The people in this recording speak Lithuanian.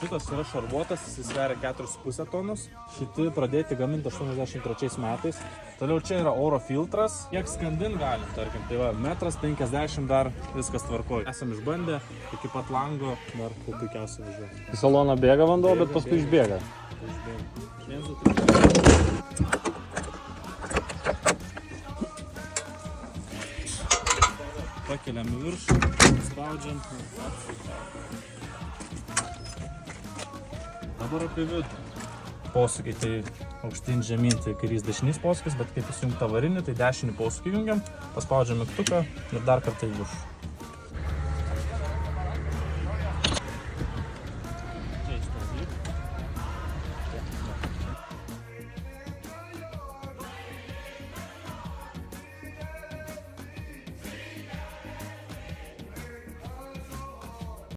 Šitas yra šarvuotas, jis sveria 4,5 tonus. Šiti pradėti gaminti 83 metais. Toliau čia yra oro filtras. Kiek skandin galim, tarkim, tai va, 1,50 m dar viskas tvarkoja. Esam išbandę, iki pat lango dar puikiausiai važiuoja. Į saloną bėga vanduo, bet paskui išbėga. Pakeliam į viršų, spaudžiam. Dabar apie vidų. Posūkiai tai aukštyn žemyn, tai kairys dešinys posūkis, bet kaip įsijungta varinį, tai dešinį posūkį jungiam, paspaudžiam mygtuką ir dar kartą į viršų.